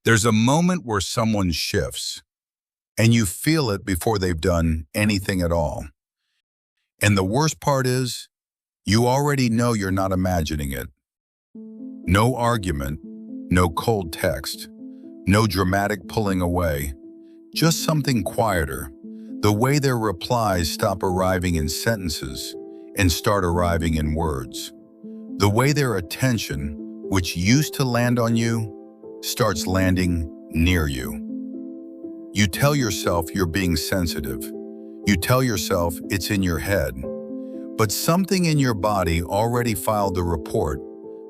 There's a moment where someone shifts, and you feel it before they've done anything at all. And the worst part is, you already know you're not imagining it. No argument, no cold text, no dramatic pulling away, just something quieter. The way their replies stop arriving in sentences and start arriving in words. The way their attention, which used to land on you, starts landing near you. You tell yourself you're being sensitive. You tell yourself it's in your head. But something in your body already filed the report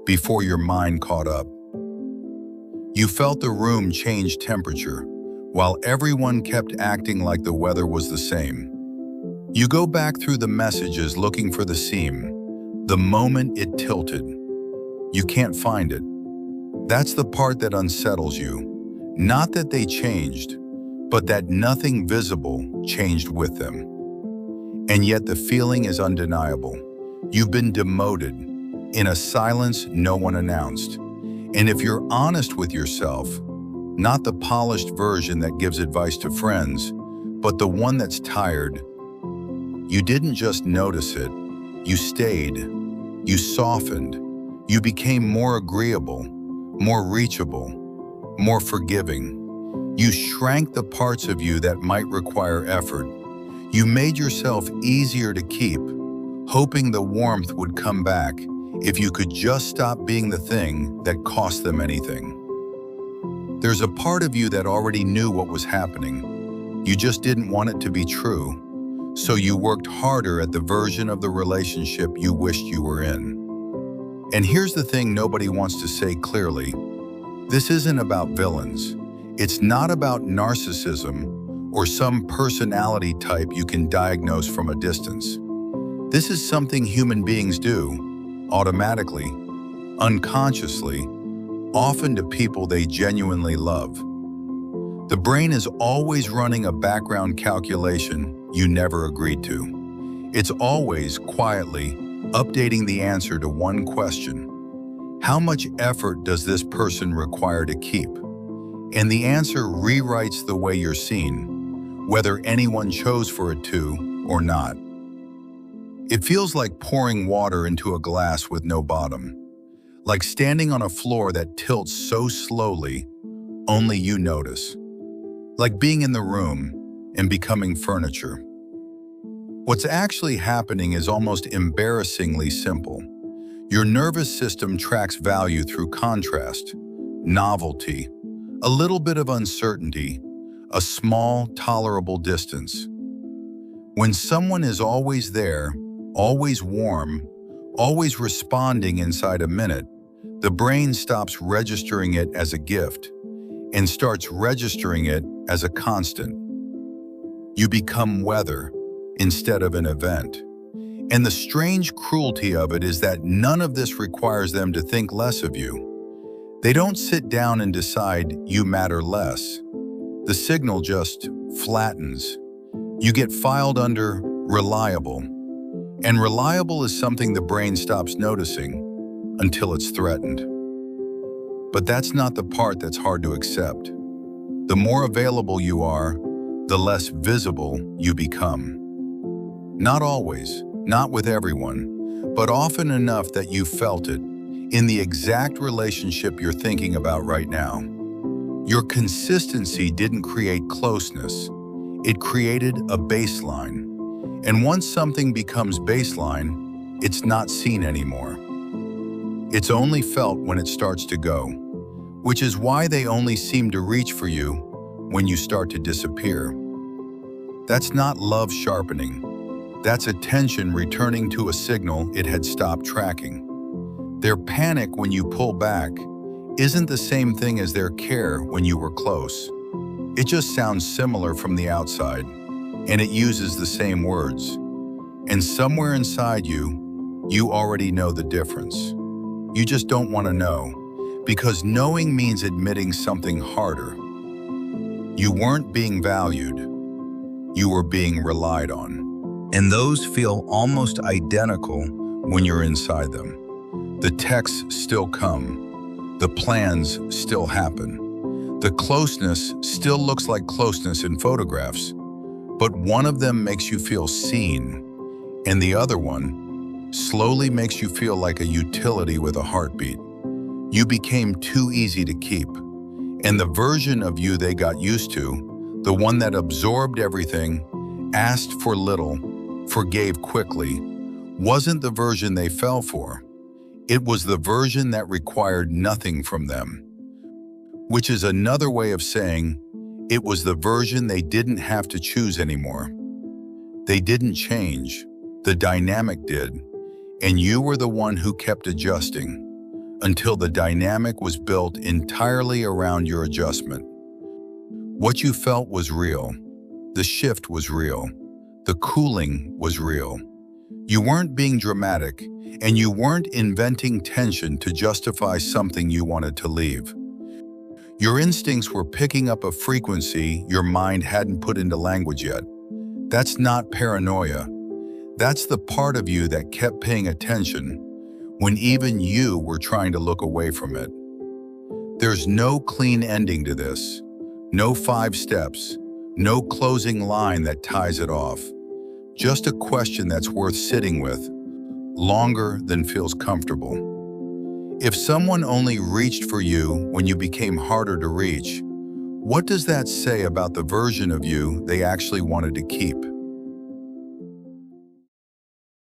before your mind caught up. You felt the room change temperature, while everyone kept acting like the weather was the same. You go back through the messages looking for the seam, the moment it tilted. You can't find it. That's the part that unsettles you. Not that they changed, but that nothing visible changed with them. And yet the feeling is undeniable. You've been demoted in a silence no one announced. And if you're honest with yourself, not the polished version that gives advice to friends, but the one that's tired, you didn't just notice it. You stayed. You softened. You became more agreeable, more reachable, more forgiving. You shrank the parts of you that might require effort. You made yourself easier to keep, hoping the warmth would come back if you could just stop being the thing that cost them anything. There's a part of you that already knew what was happening. You just didn't want it to be true, so you worked harder at the version of the relationship you wished you were in. And here's the thing nobody wants to say clearly. This isn't about villains. It's not about narcissism or some personality type you can diagnose from a distance. This is something human beings do, automatically, unconsciously, often to people they genuinely love. The brain is always running a background calculation you never agreed to. It's always, quietly, updating the answer to one question. How much effort does this person require to keep? And the answer rewrites the way you're seen, whether anyone chose for it to or not. It feels like pouring water into a glass with no bottom, like standing on a floor that tilts so slowly, only you notice. Like being in the room and becoming furniture. What's actually happening is almost embarrassingly simple. Your nervous system tracks value through contrast, novelty, a little bit of uncertainty, a small, tolerable distance. When someone is always there, always warm, always responding inside a minute, the brain stops registering it as a gift and starts registering it as a constant. You become weather instead of an event. And the strange cruelty of it is that none of this requires them to think less of you. They don't sit down and decide you matter less. The signal just flattens. You get filed under reliable. And reliable is something the brain stops noticing until it's threatened. But that's not the part that's hard to accept. The more available you are, the less visible you become. Not always, not with everyone, but often enough that you felt it in the exact relationship you're thinking about right now. Your consistency didn't create closeness. It created a baseline. And once something becomes baseline, it's not seen anymore. It's only felt when it starts to go, which is why they only seem to reach for you when you start to disappear. That's not love sharpening. That's attention returning to a signal it had stopped tracking. Their panic when you pull back isn't the same thing as their care when you were close. It just sounds similar from the outside, and it uses the same words. And somewhere inside you, you already know the difference. You just don't want to know, because knowing means admitting something harder. You weren't being valued. You were being relied on. And those feel almost identical when you're inside them. The texts still come. The plans still happen. The closeness still looks like closeness in photographs, but one of them makes you feel seen, and the other one slowly makes you feel like a utility with a heartbeat. You became too easy to keep, and the version of you they got used to, the one that absorbed everything, asked for little, forgave quickly, wasn't the version they fell for. It was the version that required nothing from them, which is another way of saying it was the version they didn't have to choose anymore. They didn't change, the dynamic did, and you were the one who kept adjusting until the dynamic was built entirely around your adjustment. What you felt was real. The shift was real. The cooling was real. You weren't being dramatic, and you weren't inventing tension to justify something you wanted to leave. Your instincts were picking up a frequency your mind hadn't put into language yet. That's not paranoia. That's the part of you that kept paying attention when even you were trying to look away from it. There's no clean ending to this. No 5 steps. No closing line that ties it off. Just a question that's worth sitting with, longer than feels comfortable. If someone only reached for you when you became harder to reach, what does that say about the version of you they actually wanted to keep?